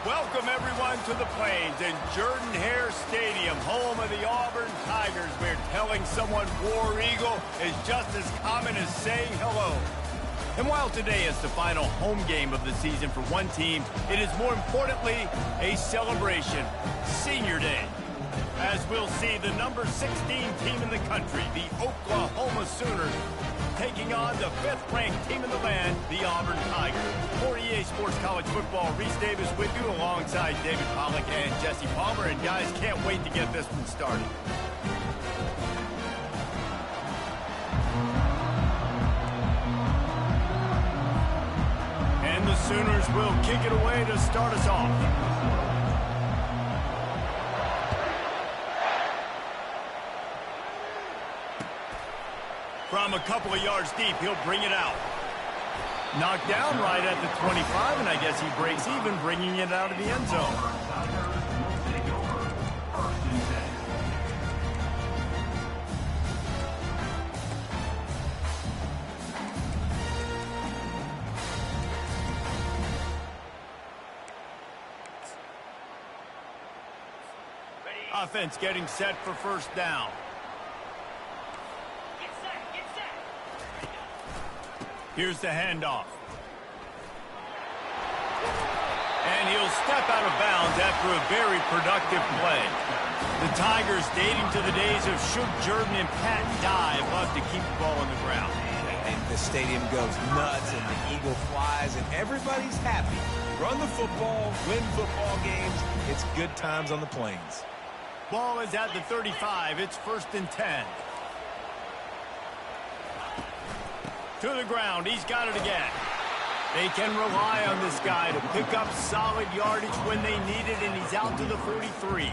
Welcome, everyone, to the Plains and Jordan-Hare Stadium, home of the Auburn Tigers, where telling someone War Eagle is just as common as saying hello. And while today is the final home game of the season for one team, it is more importantly a celebration, Senior Day. As we'll see, the number 16 team in the country, the Oklahoma Sooners, taking on the 5th-ranked team in the land, the Auburn Tigers. For EA Sports College Football, Reese Davis with you alongside David Pollack and Jesse Palmer. And guys, can't wait to get this one started. And the Sooners will kick it away to start us off. From a couple of yards deep, he'll bring it out. Knocked down right at the 25, and I guess he breaks even, bringing it out of the end zone. Offense getting set for first down. Here's the handoff. And he'll step out of bounds after a very productive play. The Tigers, dating to the days of Shook Jordan and Pat Dye, love to keep the ball on the ground. And the stadium goes nuts, and the eagle flies, and everybody's happy. Run the football, win football games. It's good times on the Plains. Ball is at the 35. It's 1st and 10. To the ground, he's got it again. They can rely on this guy to pick up solid yardage when they need it, and he's out to the 43.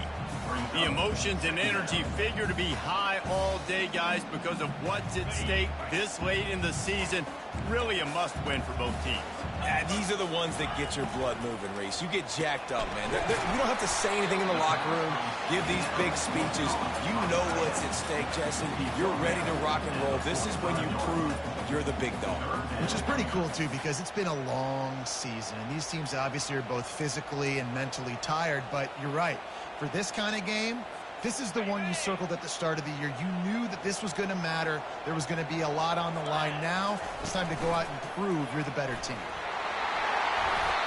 The emotions and energy figure to be high all day, guys, because of what's at stake this late in the season. Really a must-win for both teams. Yeah, these are the ones that get your blood moving, Reese. You get jacked up, man. You don't have to say anything in the locker room, give these big speeches. You know what's at stake, Jesse. You're ready to rock and roll. This is when you prove you're the big dog. Which is pretty cool, too, because it's been a long season. And these teams obviously are both physically and mentally tired. But you're right. For this kind of game, this is the one you circled at the start of the year. You knew that this was going to matter. There was going to be a lot on the line. Now it's time to go out and prove you're the better team.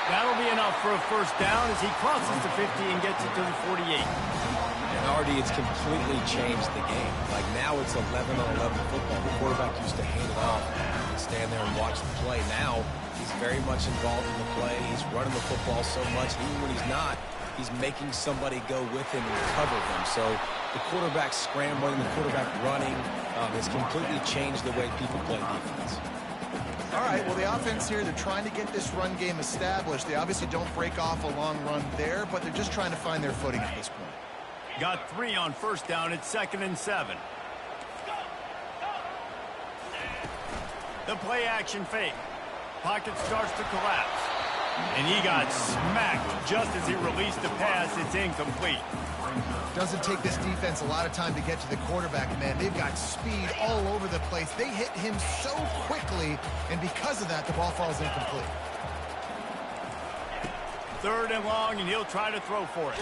That'll be enough for a first down as he crosses the 50 and gets it to the 48. And Artie, it's completely changed the game. Like now it's 11-on-11 football. The quarterback used to hand it off and stand there and watch the play. Now he's very much involved in the play. He's running the football so much. Even when he's not, he's making somebody go with him and cover him. So the quarterback scrambling, the quarterback running has completely changed the way people play defense. All right, well, the offense here, they're trying to get this run game established. They obviously don't break off a long run there, but they're just trying to find their footing at this point. Got 3 on first down. It's 2nd and 7. The play action fake. Pocket starts to collapse. And he got smacked just as he released the pass. It's incomplete. Doesn't take this defense a lot of time to get to the quarterback, man. They've got speed all over the place. They hit him so quickly, and because of that, the ball falls incomplete. 3rd and long, and he'll try to throw for it.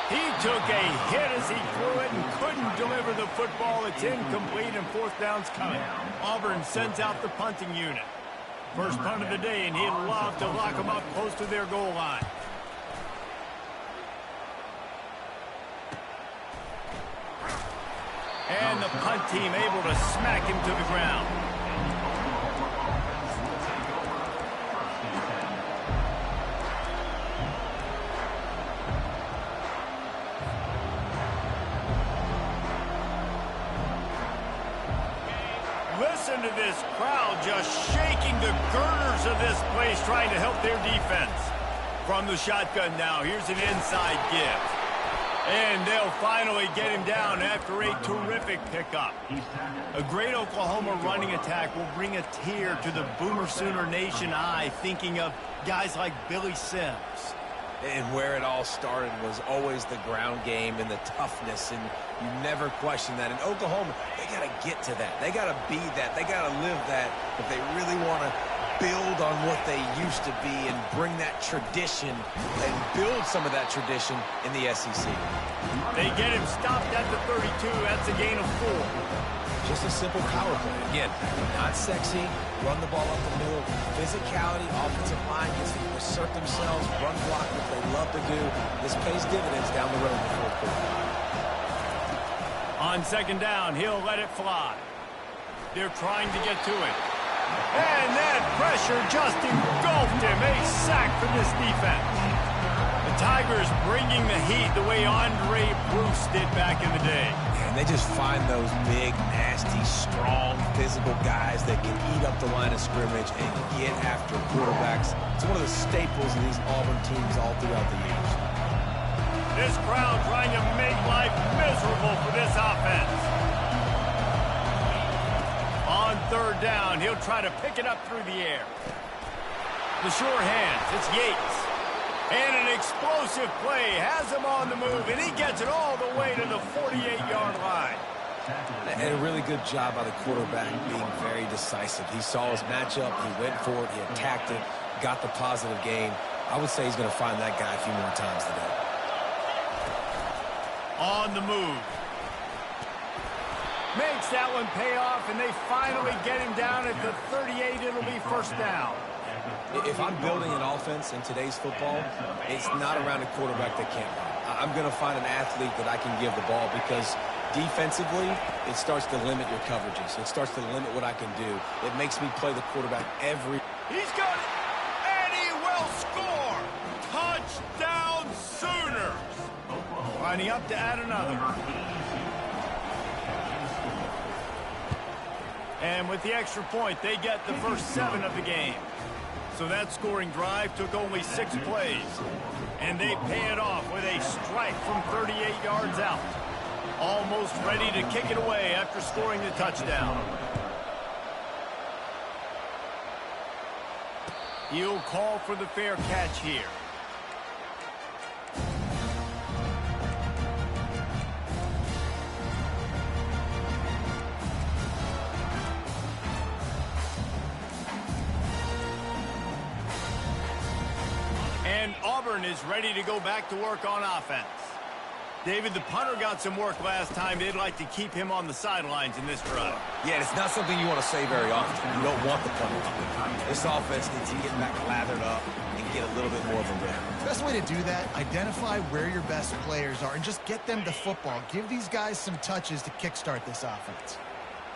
He took a hit as he threw it and couldn't deliver the football. It's incomplete, and 4th down's coming. Auburn sends out the punting unit. First punt of the day, and he'd love to lock them up close to their goal line. And the punt team able to smack him to the ground. Listen to this crowd just shaking the girders of this place, trying to help their defense. From the shotgun now, here's an inside give. And they'll finally get him down after a terrific pickup. A great Oklahoma running attack will bring a tear to the Boomer Sooner Nation eye, thinking of guys like Billy Sims. And where it all started was always the ground game and the toughness, and you never question that. In Oklahoma, they got to get to that. They got to be that. They got to live that if they really want to build on what they used to be and bring that tradition and build some of that tradition in the SEC. They get him stopped at the 32. That's a gain of 4. Just a simple power play. Again, not sexy, run the ball up the middle, physicality, offensive line gets to assert themselves, run block, what they love to do. This pays dividends down the road in the fourth quarter. On second down, he'll let it fly. They're trying to get to it. And that pressure just engulfed him. A sack from this defense. The Tigers bringing the heat the way Andre Bruce did back in the day. And they just find those big, nasty, strong, physical guys that can eat up the line of scrimmage and get after quarterbacks. It's one of the staples of these Auburn teams all throughout the years. This crowd trying to make life miserable for this offense. On third down, he'll try to pick it up through the air. The sure hands, it's Yates. And an explosive play has him on the move, and he gets it all the way to the 48-yard line. And a really good job by the quarterback being very decisive. He saw his matchup, he went for it, he attacked it, got the positive gain. I would say he's going to find that guy a few more times today. On the move. Makes that one pay off, and they finally get him down at the 38. It'll be first down. If I'm building an offense in today's football, it's not around a quarterback that can't run. I'm going to find an athlete that I can give the ball because defensively, it starts to limit your coverages. It starts to limit what I can do. It makes me play the quarterback every... He's got it, and he will score. Touchdown Sooners. Lining up to add another. And with the extra point, they get the first 7 of the game. So that scoring drive took only 6 plays. And they pay it off with a strike from 38 yards out. Almost ready to kick it away after scoring the touchdown. He'll call for the fair catch here. And Auburn is ready to go back to work on offense. David, the punter got some work last time. They'd like to keep him on the sidelines in this drive. Yeah, it's not something you want to say very often. You don't want the punter. This offense needs to get back lathered up and get a little bit more of a rhythm. Best way to do that, identify where your best players are and just get them the football. Give these guys some touches to kickstart this offense.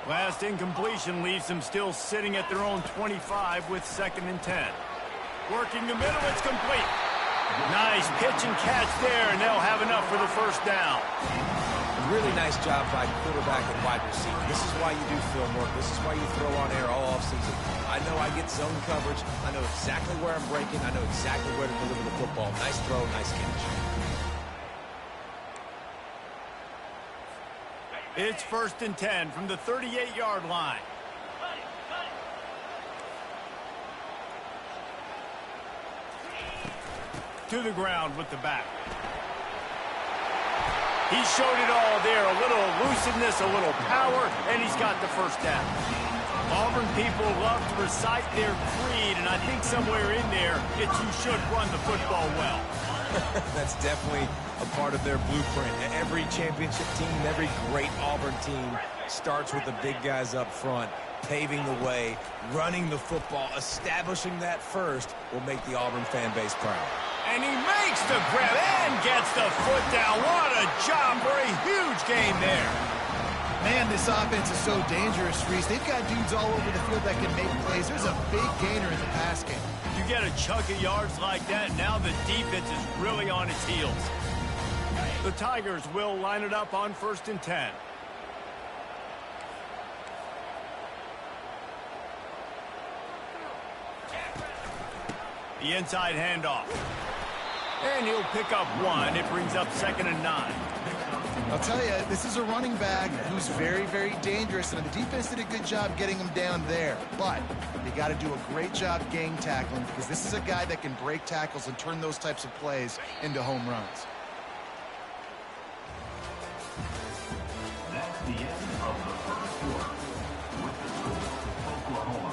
Last incompletion leaves them still sitting at their own 25 with 2nd and 10. Working the middle, it's complete. Nice pitch and catch there, and they'll have enough for the first down. A really nice job by quarterback and wide receiver. This is why you do film work. This is why you throw on air all offseason. I know I get zone coverage. I know exactly where I'm breaking. I know exactly where to deliver the football. Nice throw, nice catch. It's 1st and 10 from the 38-yard line. To the ground with the back. He showed it all there. A little elusiveness, a little power, and he's got the first down. Auburn people love to recite their creed, and I think somewhere in there, it's you should run the football well. That's definitely a part of their blueprint. Every championship team, every great Auburn team starts with the big guys up front, paving the way, running the football, establishing that first will make the Auburn fan base proud. And he makes the grab and gets the foot down. What a job for a huge gain there. Man, this offense is so dangerous, Reese. They've got dudes all over the field that can make plays. There's a big gainer in the pass game. You get a chunk of yards like that, now the defense is really on its heels. The Tigers will line it up on 1st and 10. The inside handoff. And he'll pick up 1. It brings up 2nd and 9. I'll tell you, this is a running back who's very, very dangerous, and the defense did a good job getting him down there. But they got to do a great job gang tackling because this is a guy that can break tackles and turn those types of plays into home runs. That's the end of the first quarter with the score Oklahoma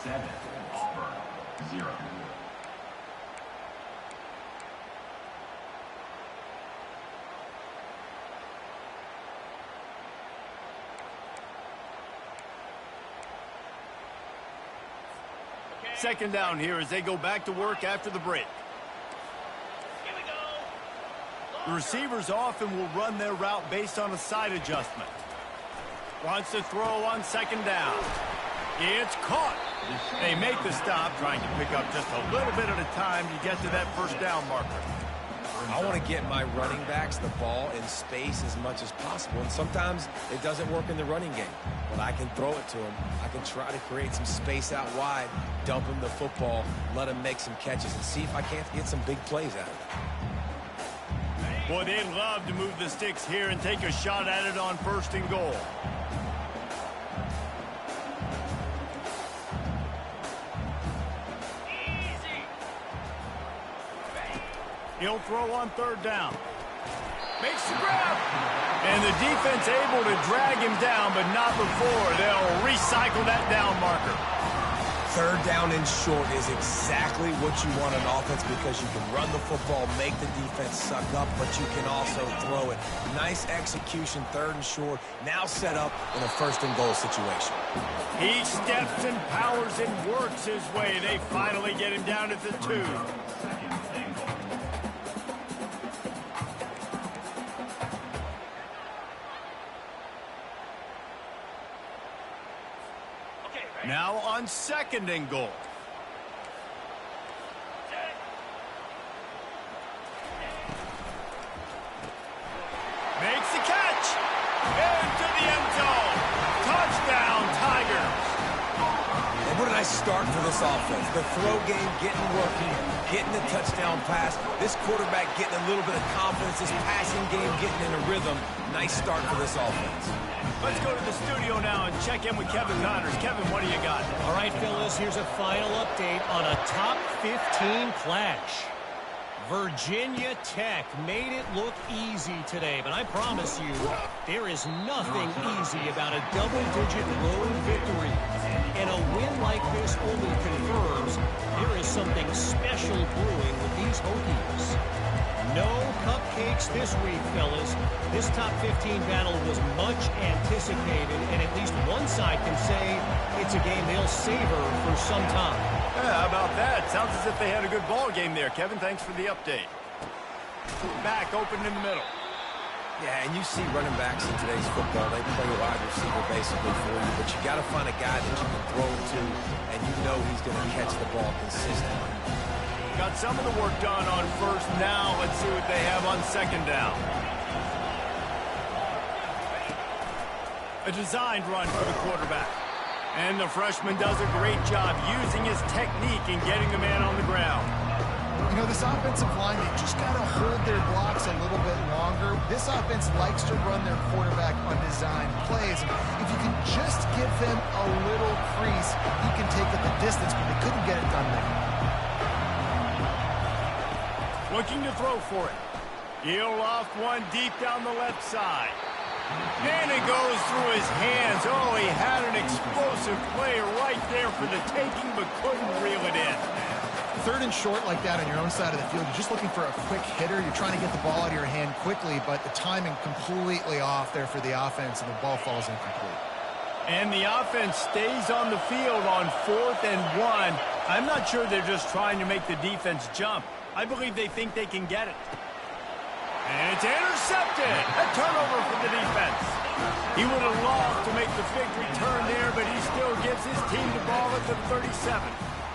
7, Auburn second down here as they go back to work after the break. The receivers often will run their route based on a side adjustment. Wants to throw on second down. It's caught. They make the stop, trying to pick up just a little bit at a time to get to that first down marker. I want to get my running backs the ball in space as much as possible, and sometimes it doesn't work in the running game, but I can throw it to them. I can try to create some space out wide, dump them the football, let them make some catches, and see if I can't get some big plays out of it. Boy, they'd love to move the sticks here and take a shot at it on first and goal. He'll throw on third down. Makes the grab. And the defense able to drag him down, but not before. They'll recycle that down marker. Third down and short is exactly what you want on offense because you can run the football, make the defense suck up, but you can also throw it. Nice execution, third and short, now set up in a first and goal situation. He steps and powers and works his way. They finally get him down at the 2. Now on second and goal. Makes the catch. Into the end zone. Touchdown, Tigers. And what a nice start for this offense. The throw game getting working, getting the touchdown pass. This quarterback getting a little bit of confidence. This passing game getting in a rhythm. Nice start for this offense. Let's go to the studio now and check in with Kevin Connors. Kevin, what do you got? All right, fellas, here's a final update on a top 15 clash. Virginia Tech made it look easy today, but I promise you, there is nothing easy about a double-digit road victory. And a win like this only confirms there is something special brewing with these Hokies. No cupcakes this week, fellas. This top 15 battle was much anticipated, and at least one side can say it's a game they'll savor for some time. Yeah, how about that? Sounds as if they had a good ball game there. Kevin, thanks for the update. Back open in the middle. Yeah, and you see running backs in today's football, they play wide receiver basically for you, but you got to find a guy that you can throw it to, and you know he's going to catch the ball consistently. Got some of the work done on first. Now let's see what they have on second down. A designed run for the quarterback. And the freshman does a great job using his technique and getting the man on the ground. You know, this offensive line, they just got to hold their blocks a little bit longer. This offense likes to run their quarterback on design plays. If you can just give them a little crease, he can take it the distance, but they couldn't get it done there. Looking to throw for it. He'll loft one deep down the left side. And it goes through his hands. Oh, he had an explosive play right there for the taking, but couldn't reel it in. Third and short like that on your own side of the field, you're just looking for a quick hitter. You're trying to get the ball out of your hand quickly, but the timing completely off there for the offense, and the ball falls incomplete. And the offense stays on the field on 4th and 1. I'm not sure they're just trying to make the defense jump. I believe they think they can get it. And it's intercepted. A turnover for the defense. He would have loved to make the victory turn there, but he still gives his team the ball at the 37.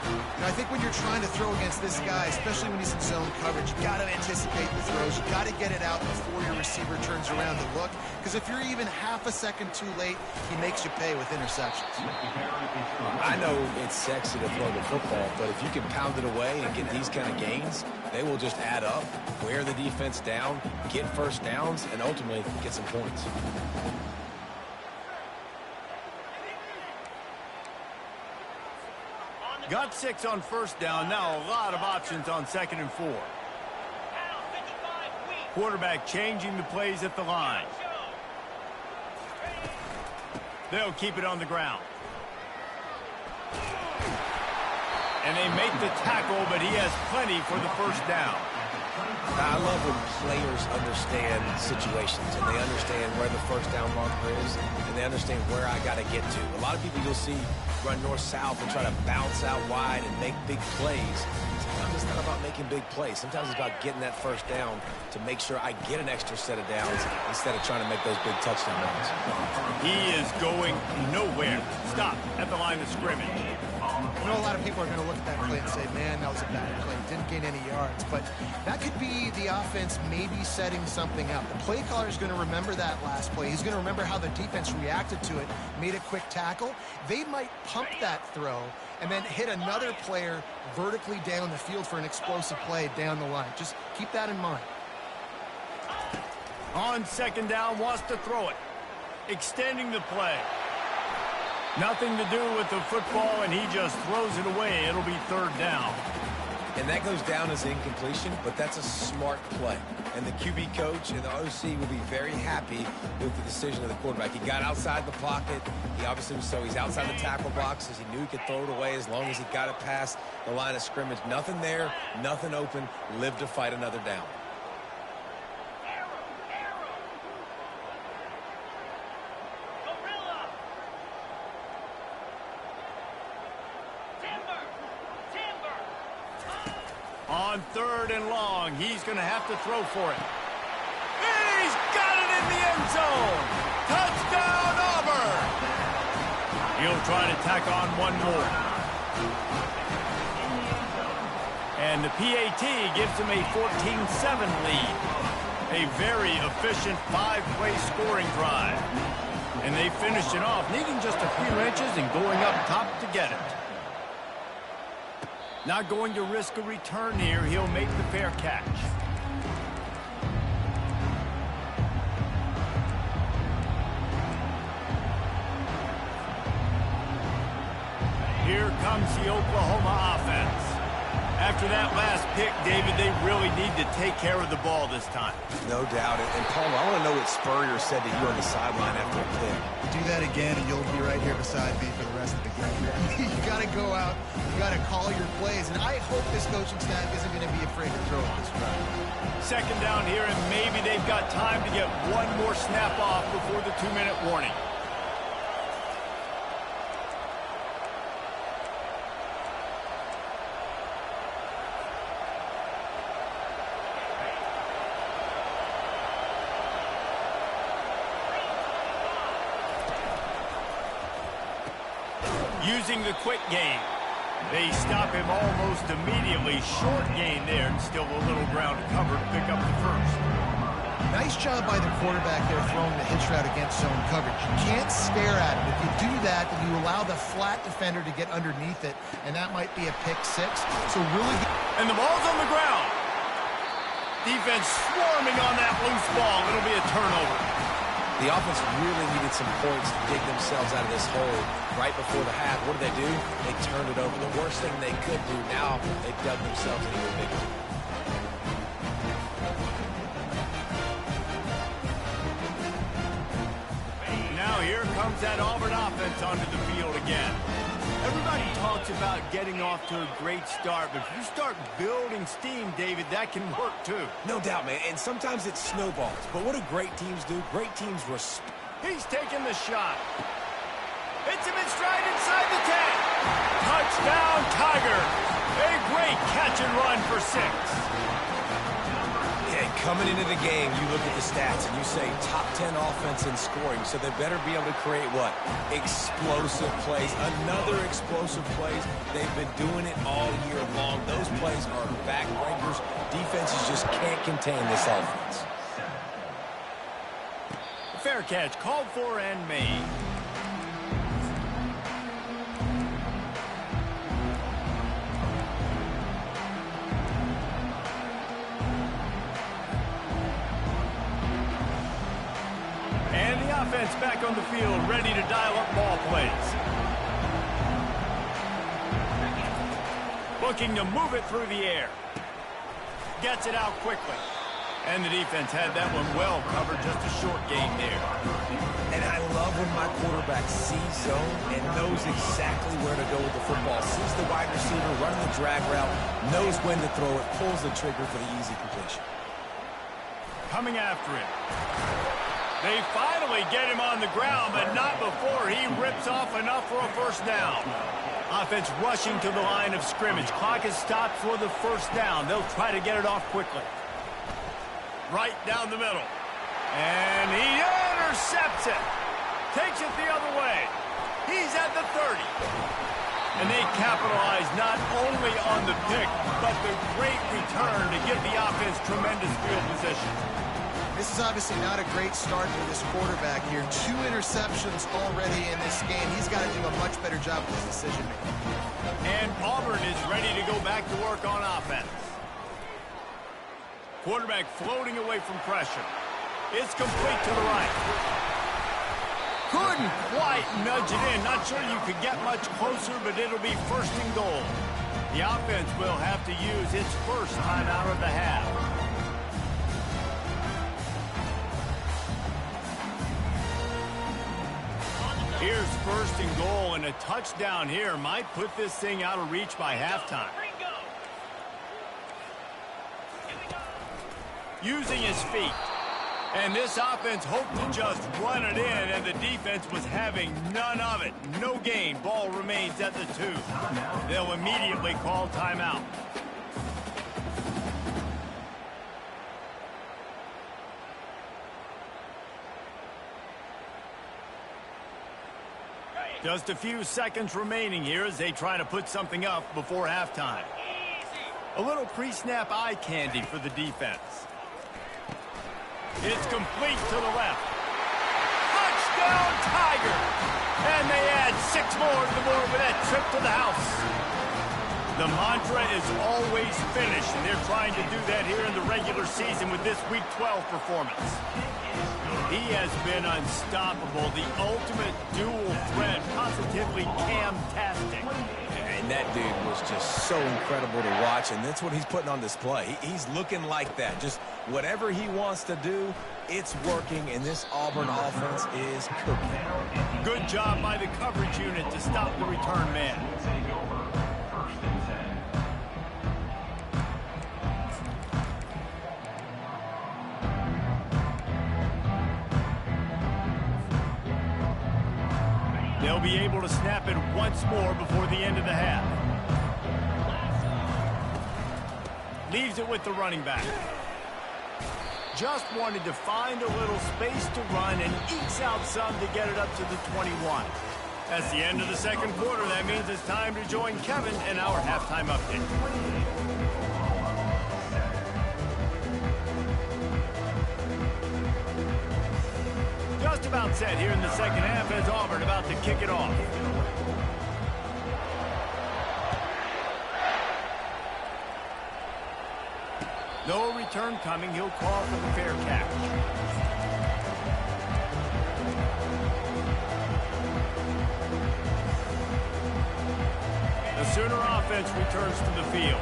Now, I think when you're trying to throw against this guy, especially when he's in zone coverage, you got to anticipate the throws. You got to get it out before your receiver turns around to look. Because if you're even half a second too late, he makes you pay with interceptions. I know it's sexy to throw the football, but if you can pound it away and get these kind of gains, they will just add up, wear the defense down, get first downs, and ultimately get some points. Got 6 on first down. Now a lot of options on 2nd and 4. Quarterback changing the plays at the line. They'll keep it on the ground. And they make the tackle, but he has plenty for the first down. I love when players understand situations and they understand where the first down marker is and they understand where I got to get to. A lot of people you'll see run north-south and try to bounce out wide and make big plays. Sometimes it's not about making big plays. Sometimes it's about getting that first down to make sure I get an extra set of downs instead of trying to make those big touchdown runs. He is going nowhere. Stop at the line of scrimmage. I know a lot of people are going to look at that play and say, man, that was a bad play. Didn't gain any yards. But that could be the offense maybe setting something up. The play caller is going to remember that last play. He's going to remember how the defense reacted to it, made a quick tackle. They might pump that throw and then hit another player vertically down the field for an explosive play down the line. Just keep that in mind. On second down, wants to throw it. Extending the play. Nothing to do with the football, and he just throws it away. It'll be third down. And that goes down as incompletion, but that's a smart play. And the QB coach and the OC will be very happy with the decision of the quarterback. He got outside the pocket. He obviously was he's outside the tackle boxes. He knew he could throw it away as long as he got it past the line of scrimmage. Nothing there, nothing open. Live to fight another down. On third and long, he's going to have to throw for it. And he's got it in the end zone. Touchdown, Auburn. He'll try to tack on one more. And the PAT gives him a 14-7 lead. A very efficient 5-play scoring drive. And they finished it off, needing just a few inches and going up top to get it. Not going to risk a return here. He'll make the fair catch. Here comes the Oklahoma offense. After that last pick, David, they really need to take care of the ball this time. No doubt. And Palmer, I want to know what Spurrier said to you on the sideline after a pick. Do that again, and you'll be right here beside me for the rest of the game. You got to go out. You got to call your plays. And I hope this coaching staff isn't going to be afraid to throw at this drive. Second down here, and maybe they've got time to get one more snap off before the 2-minute warning. Using the quick game. They stop him almost immediately. Short gain there, and still a little ground to cover to pick up the first. Nice job by the quarterback there throwing the hitch route against zone coverage. You can't stare at him. If you do that, then you allow the flat defender to get underneath it, and that might be a pick six. So really good. And the ball's on the ground. Defense swarming on that loose ball. It'll be a turnover. The offense really needed some points to dig themselves out of this hole right before the half. What did they do? They turned it over. The worst thing they could do. Now they dug themselves into a big one. Now here comes that Auburn offense onto the field again. Everybody talks about getting off to a great start, but if you start building steam, David, that can work too. No doubt, man. And sometimes it snowballs. But what do great teams do? Great teams respect. He's taking the shot. Hits him in stride inside the 10. Touchdown, Tigers. A great catch and run for 6. Yeah, coming into the game, you look at the stats and you say top 10 offense in scoring, so they better be able to create what? Explosive plays. Another explosive plays. They've been doing it all year long. Those plays are backbreakers. Defenses just can't contain this offense. Fair catch called for and made. And the offense back on the field, ready to dial up ball plays. Looking to move it through the air. Gets it out quickly. And the defense had that one well covered, just a short gain there. And I love when my quarterback sees zone and knows exactly where to go with the football. Sees the wide receiver running the drag route, knows when to throw it, pulls the trigger for the easy completion. coming after him. They finally get him on the ground, but not before he rips off enough for a first down. Offense rushing to the line of scrimmage. Clock is stopped for the first down. They'll try to get it off quickly. Right down the middle. And he intercepts it. Takes it the other way. He's at the 30. And they capitalize not only on the pick, but the great return to give the offense tremendous field position. This is obviously not a great start for this quarterback here. 2 interceptions already in this game. He's got to do a much better job with his decision-making. And Auburn is ready to go back to work on offense. Quarterback floating away from pressure. It's complete to the right. Couldn't quite nudge it in. Not sure you could get much closer, but it'll be first and goal. The offense will have to use its first timeout of the half. Here's first and goal, and a touchdown here might put this thing out of reach by halftime. Using his feet. And this offense hoped to just run it in, and the defense was having none of it. No gain. Ball remains at the 2. They'll immediately call timeout. Just a few seconds remaining here as they try to put something up before halftime. A little pre-snap eye candy for the defense. It's complete to the left. Touchdown, Tiger! And they add 6 more to the board with that trip to the house. The mantra is always finish, and they're trying to do that here in the regular season with this Week 12 performance. He has been unstoppable, the ultimate dual threat, positively Cam-tastic. And that dude was just so incredible to watch, and that's what he's putting on display. He's looking like that. Just whatever he wants to do, it's working, and this Auburn offense is cooking. Good job by the coverage unit to stop the return man. They'll be able to snap it once more before the end of the half. Leaves it with the running back. Just wanted to find a little space to run and ekes out some to get it up to the 21. That's the end of the second quarter. That means it's time to join Kevin in our halftime update. Just about set here in the second half as Auburn about to kick it off. No return coming. He'll call for the fair catch. The Sooner offense returns to the field.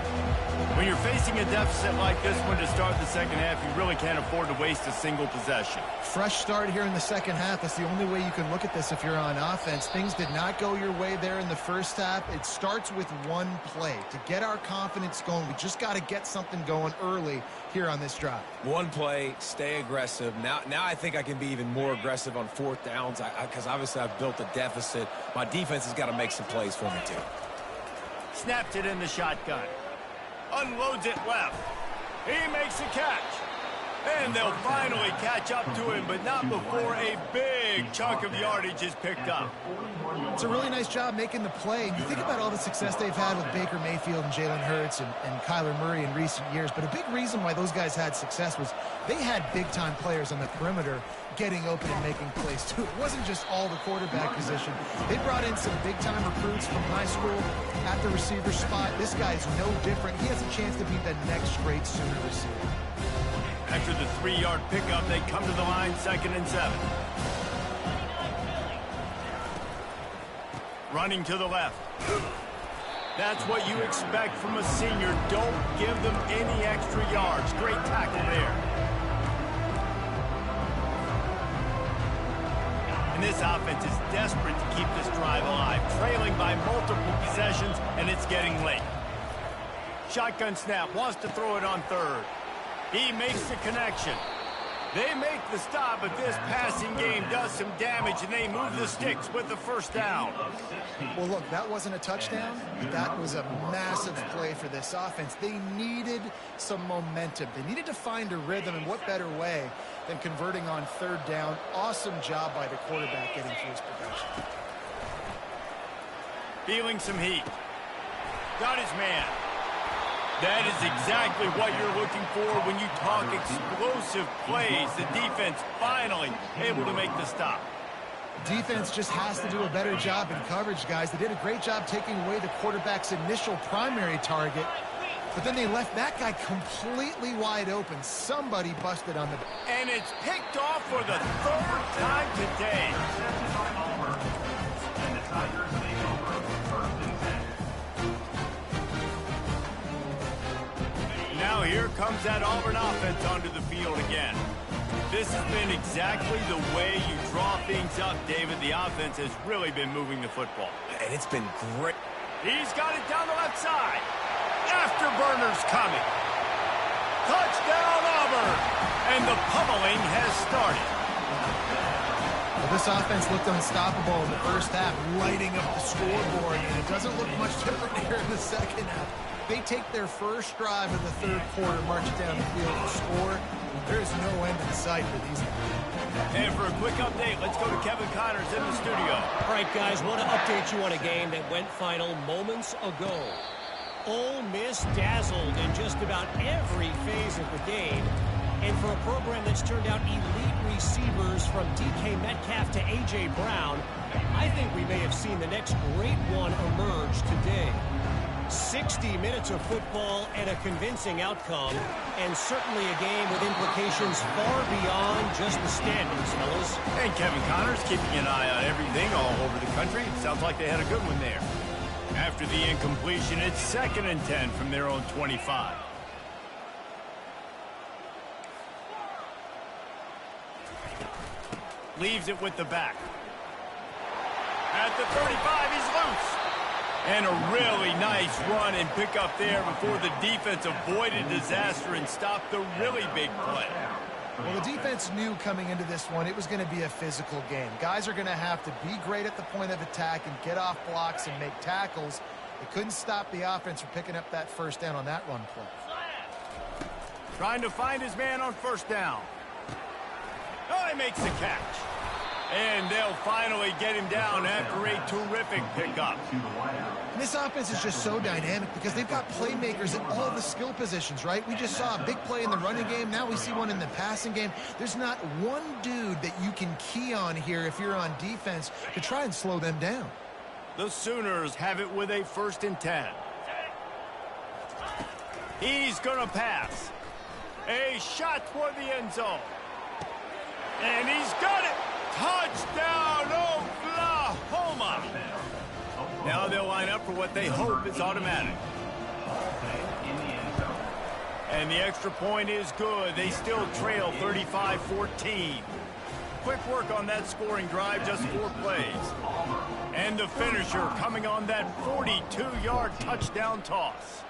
When you're facing a deficit like this one to start the second half, you really can't afford to waste a single possession. Fresh start here in the second half. That's the only way you can look at this if you're on offense. Things did not go your way there in the first half. It starts with one play. To get our confidence going, we just got to get something going early here on this drive. One play, stay aggressive. Now I think I can be even more aggressive on 4th downs because obviously I've built a deficit. My defense has got to make some plays for me too. Snapped it in the shotgun. Unloads it left. He makes a catch. And they'll finally catch up to him, but not before a big chunk of yardage is picked up. It's a really nice job making the play. You think about all the success they've had with Baker Mayfield and Jalen Hurts and Kyler Murray in recent years, but a big reason why those guys had success was they had big-time players on the perimeter getting open and making plays, too. It wasn't just all the quarterback position. They brought in some big-time recruits from high school at the receiver spot. This guy's no different. He has a chance to be the next great Sooner receiver. After the 3-yard pickup, they come to the line, 2nd and 7. Running to the left. That's what you expect from a senior. Don't give them any extra yards. Great tackle there. And this offense is desperate to keep this drive alive, trailing by multiple possessions, and it's getting late. Shotgun snap, wants to throw it on 3rd. He makes the connection. They make the stop, but this passing game does some damage, and they move the sticks with the first down. Well, look, that wasn't a touchdown. That was a massive play for this offense. They needed some momentum. They needed to find a rhythm, and what better way than converting on third down. Awesome job by the quarterback getting through his progression. Feeling some heat. Got his man. That is exactly what you're looking for when you talk explosive plays. The defense finally able to make the stop. Defense just has to do a better job in coverage, guys. They did a great job taking away the quarterback's initial primary target, but then they left that guy completely wide open. Somebody busted on the... And it's picked off for the third time today. Now here comes that Auburn offense onto the field again. This has been exactly the way you draw things up, David. The offense has really been moving the football. And it's been great. He's got it down the left side. Afterburner's coming. Touchdown, Auburn. And the pummeling has started. Well, this offense looked unstoppable in the first half, lighting up the scoreboard, and it doesn't look much different here in the second half. They take their first drive in the third quarter, march down the field and score. There is no end in sight for these guys. And for a quick update, let's go to Kevin Connors in the studio. All right, guys, want to update you on a game that went final moments ago. Ole Miss dazzled in just about every phase of the game. And for a program that's turned out elite receivers from DK Metcalf to A.J. Brown, I think we may have seen the next great one emerge today. 60 minutes of football and a convincing outcome, and certainly a game with implications far beyond just the standings, fellas. And Kevin Connors keeping an eye on everything all over the country. Sounds like they had a good one there. After the incompletion, it's 2nd and 10 from their own 25. Leaves it with the back. At the 35, he's loose. And a really nice run and pick up there before the defense avoided disaster and stopped the really big play. Well, the defense knew coming into this one it was going to be a physical game. Guys are going to have to be great at the point of attack and get off blocks and make tackles. They couldn't stop the offense from picking up that first down on that run play. Trying to find his man on first down. Oh, he makes the catch. And they'll finally get him down after a terrific pickup. And this offense is just so dynamic because they've got playmakers at all the skill positions, right? We just saw a big play in the running game. Now we see one in the passing game. There's not one dude that you can key on here if you're on defense to try and slow them down. The Sooners have it with a 1st and 10. He's going to pass. A shot toward the end zone. And he's got it. Touchdown, Oklahoma! Now they'll line up for what they hope is automatic. And the extra point is good. They still trail 35-14. Quick work on that scoring drive, just 4 plays. And the finisher coming on that 42-yard touchdown toss.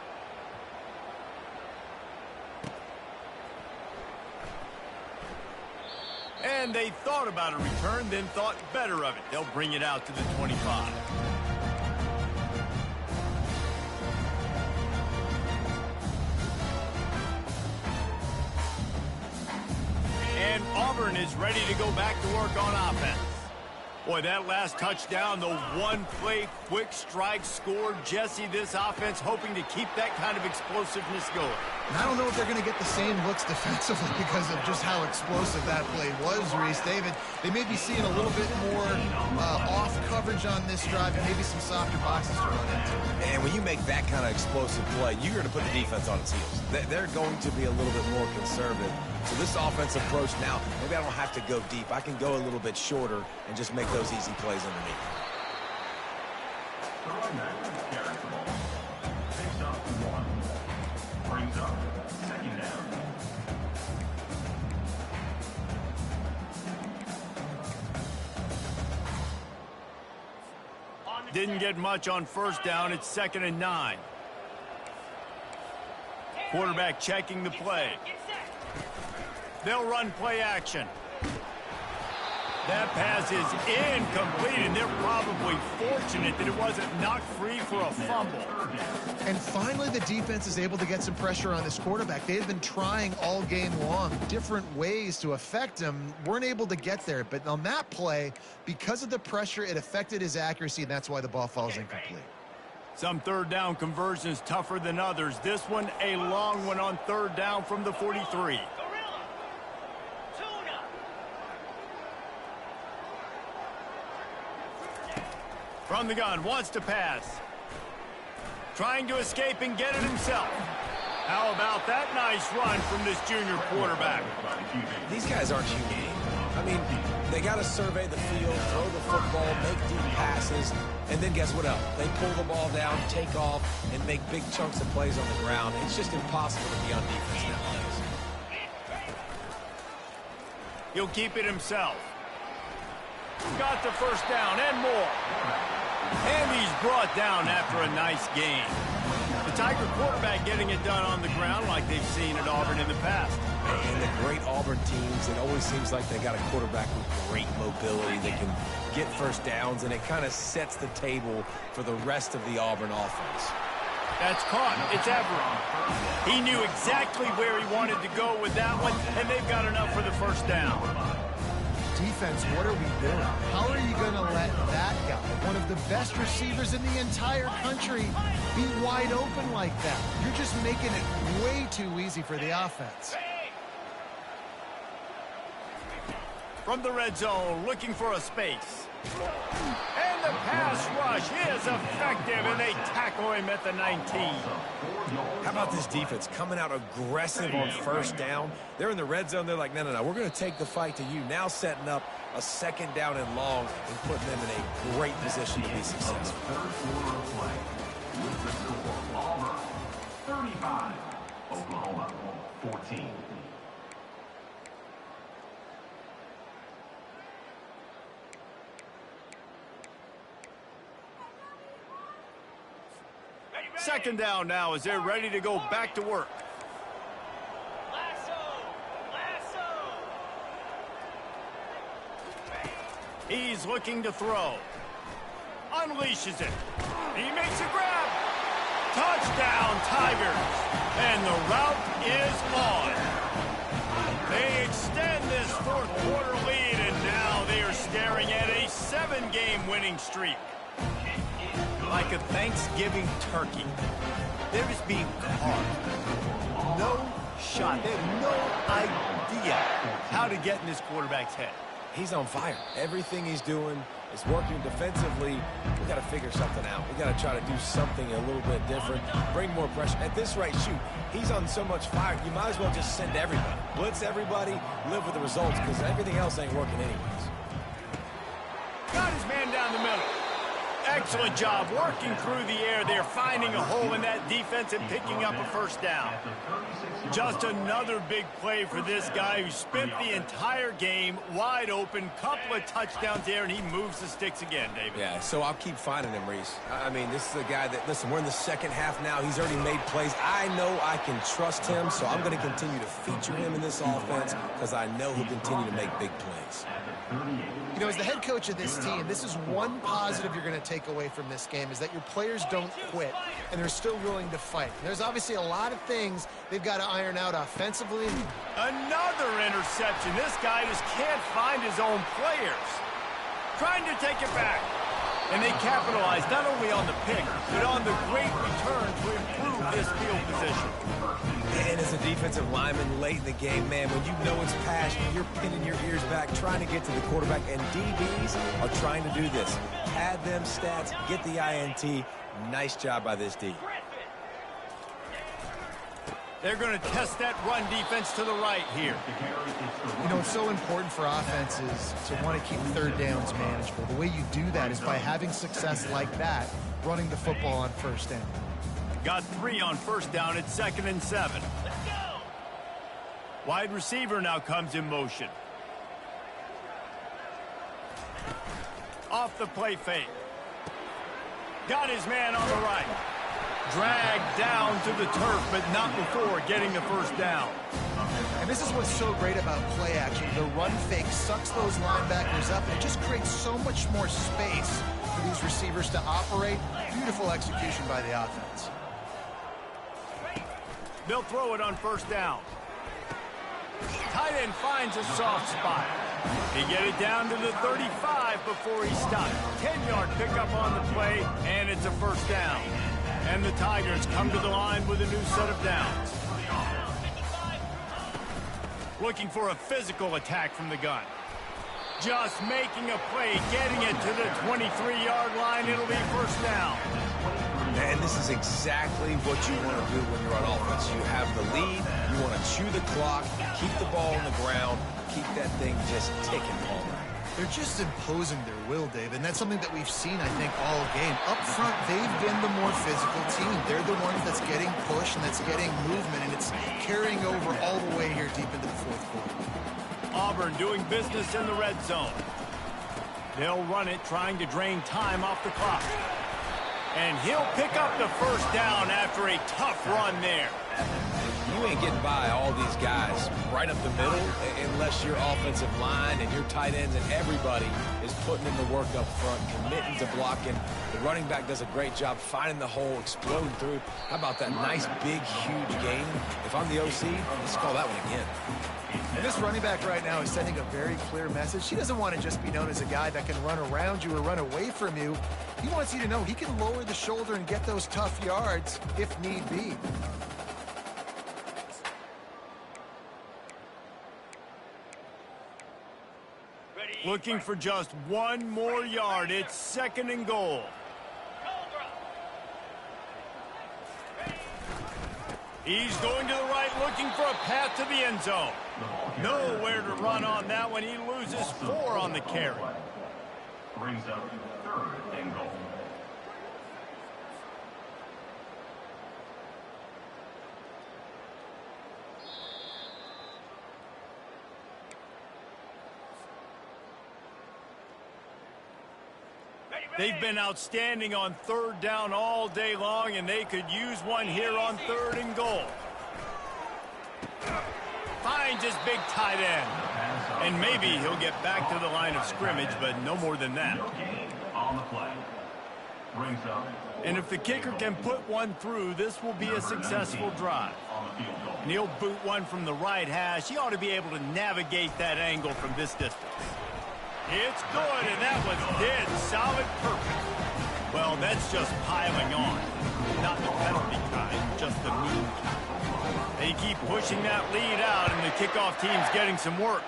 And they thought about a return, then thought better of it. They'll bring it out to the 25. And Auburn is ready to go back to work on offense. Boy, that last touchdown, the one-play quick strike scored. Jesse, this offense hoping to keep that kind of explosiveness going. And I don't know if they're going to get the same looks defensively because of just how explosive that play was, Reese. David, they may be seeing a little bit more off coverage on this drive and maybe some softer boxes to run into. And when you make that kind of explosive play, you're going to put the defense on its heels. They're going to be a little bit more conservative. So this offensive approach now, maybe I don't have to go deep. I can go a little bit shorter and just make those easy plays underneath. Didn't get much on first down. It's 2nd and 9. Quarterback checking the play. They'll run play action. That pass is incomplete, and they're probably fortunate that it wasn't knocked free for a fumble. And finally, the defense is able to get some pressure on this quarterback. They've been trying all game long different ways to affect him. Weren't able to get there. But on that play, because of the pressure, it affected his accuracy, and that's why the ball falls incomplete. Some third down conversions tougher than others. This one, a long one on third down from the 43. From the gun, wants to pass. Trying to escape and get it himself. How about that nice run from this junior quarterback? These guys aren't humane. I mean, they got to survey the field, throw the football, make deep passes, and then guess what else? They pull the ball down, take off, and make big chunks of plays on the ground. It's just impossible to be on defense nowadays. He'll keep it himself. Got the first down and more. And he's brought down after a nice game. The Tiger quarterback getting it done on the ground like they've seen at Auburn in the past. And the great Auburn teams, it always seems like they got a quarterback with great mobility that can get first downs, and it kind of sets the table for the rest of the Auburn offense. That's caught. It's Everett. He knew exactly where he wanted to go with that one, and they've got enough for the first down. Defense, what are we doing? How are you going to let that guy, one of the best receivers in the entire country, be wide open like that? You're just making it way too easy for the offense. From the red zone, looking for a space. And the pass rush is effective, and they tackle him at the 19. How about this defense coming out aggressive on first down? They're in the red zone. They're like, no, we're going to take the fight to you. Now setting up a second down and long and putting them in a great position to be successful. 35, Oklahoma, 14. Second down now as they're ready to go back to work. He's looking to throw. Unleashes it. He makes a grab. Touchdown, Tigers. And the route is on. They extend this fourth quarter lead, and now they are staring at a 7-game winning streak. Like a Thanksgiving turkey. They're just being carved. No shot. They have no idea how to get in this quarterback's head. He's on fire. Everything he's doing is working defensively. We got to figure something out. We got to try to do something a little bit different. Bring more pressure. At this rate, shoot, he's on so much fire. You might as well just send everybody. Blitz everybody, live with the results, because everything else ain't working anyways. Got his man down the middle. Excellent job working through the air there, finding a hole in that defense and picking up a first down. Just another big play for this guy who spent the entire game wide open. Couple of touchdowns there, and he moves the sticks again, David. Yeah, so I'll keep finding him, Reese. I mean, this is a guy that, listen, we're in the second half now. He's already made plays. I know I can trust him, so I'm going to continue to feature him in this offense because I know he'll continue to make big plays. You know, as the head coach of this team, this is one positive you're going to take away from this game, is that your players don't quit, and they're still willing to fight. And there's obviously a lot of things they've got to iron out offensively. Another interception. This guy just can't find his own players. Trying to take it back. And they capitalize not only on the pick, but on the great return to improve this field position. And as a defensive lineman late in the game, man, when you know it's passion, you're pinning your ears back, trying to get to the quarterback, and DBs are trying to do this. Add them stats, get the INT. Nice job by this D. They're going to test that run defense to the right here. You know, it's so important for offenses to want to keep third downs manageable. The way you do that is by having success like that, running the football on first down. Got 3 on first down at 2nd and 7. Let's go. Wide receiver now comes in motion. Off the play fake. Got his man on the right. Dragged down to the turf, but not before getting the first down. And this is what's so great about play action. The run fake sucks those linebackers up, and it just creates so much more space for these receivers to operate. Beautiful execution by the offense. They'll throw it on first down. Tight end finds a soft spot. He get it down to the 35 before he stopped. 10-yard pickup on the play, and it's a first down. And the Tigers come to the line with a new set of downs. Looking for a physical attack from the gun. Just making a play, getting it to the 23-yard line. It'll be first down. And this is exactly what you want to do when you're on offense. You have the lead, you want to chew the clock, keep the ball on the ground, keep that thing just ticking, Palmer. They're just imposing their will, Dave, and that's something that we've seen, I think, all game. Up front, they've been the more physical team. They're the ones that's getting pushed and that's getting movement, and it's carrying over all the way here deep into the fourth quarter. Auburn doing business in the red zone. They'll run it, trying to drain time off the clock. And he'll pick up the first down after a tough run there. You ain't getting by all these guys right up the middle unless your offensive line and your tight ends and everybody is putting in the work up front, committing to blocking. The running back does a great job finding the hole, exploding through. How about that nice, big, huge gain? If I'm the OC, let's call that one again. And this running back right now is sending a very clear message. He doesn't want to just be known as a guy that can run around you or run away from you. He wants you to know he can lower the shoulder and get those tough yards if need be. Looking for just one more yard. It's 2nd and goal. He's going to the right, looking for a path to the end zone. Nowhere to run on that one. He loses 4 on the carry. Brings up 3rd and goal. They've been outstanding on 3rd down all day long, and they could use one here on 3rd and goal. Finds his big tight end. And maybe he'll get back to the line of scrimmage, but no more than that. On the play. Brings up. And if the kicker can put one through, this will be a successful drive. And he'll boot one from the right hash. He ought to be able to navigate that angle from this distance. It's good, and that was dead solid perfect. Well, that's just piling on. Not the penalty kind, just the mean kind. They keep pushing that lead out, and the kickoff team's getting some work.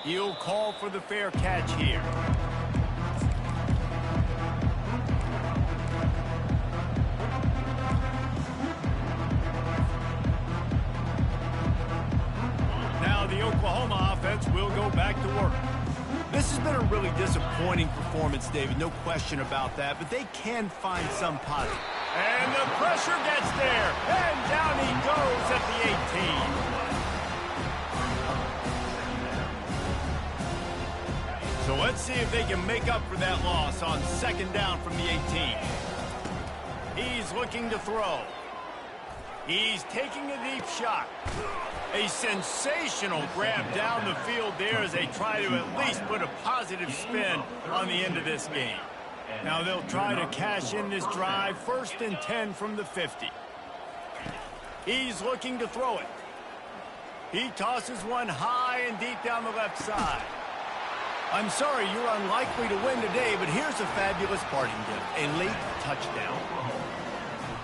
He'll call for the fair catch here. Now the Oklahoma offense will go back to work. This has been a really disappointing performance, David, no question about that, but they can find some positive. And the pressure gets there, and down he goes at the 18. So let's see if they can make up for that loss on 2nd down from the 18. He's looking to throw. He's taking a deep shot. A sensational grab down the field there as they try to at least put a positive spin on the end of this game. Now they'll try to cash in this drive. 1st and 10 from the 50. He's looking to throw it. He tosses one high and deep down the left side. I'm sorry, you're unlikely to win today, but here's a fabulous parting gift. A late touchdown.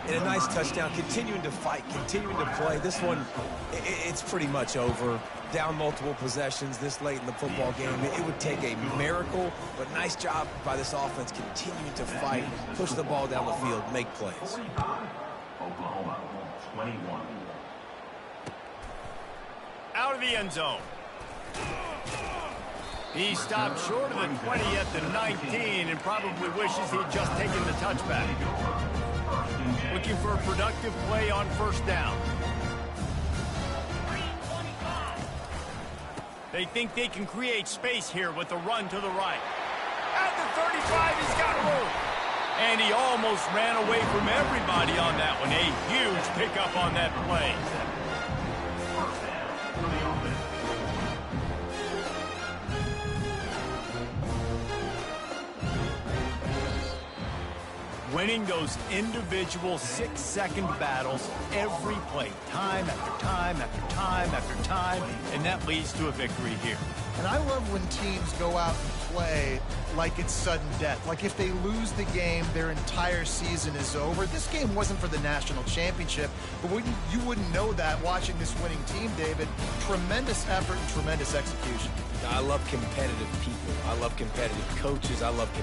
And a nice touchdown, continuing to fight, continuing to play. This one, it's pretty much over. Down multiple possessions this late in the football game. It would take a miracle, but nice job by this offense continuing to fight, push the ball down the field, make plays. Oklahoma, 21. Out of the end zone. He stopped short of the 20 at the 19 and probably wishes he'd just taken the touchback. Looking for a productive play on 1st down. They think they can create space here with the run to the right. At the 35, he's got room. And he almost ran away from everybody on that one. A huge pickup on that play. winning those individual 6-second battles every play, time after time after time after time, and that leads to a victory here. And I love when teams go out and play like it's sudden death. Like if they lose the game, their entire season is over. This game wasn't for the national championship, but you wouldn't know that watching this winning team, David. Tremendous effort and tremendous execution. I love competitive people. I love competitive coaches. I love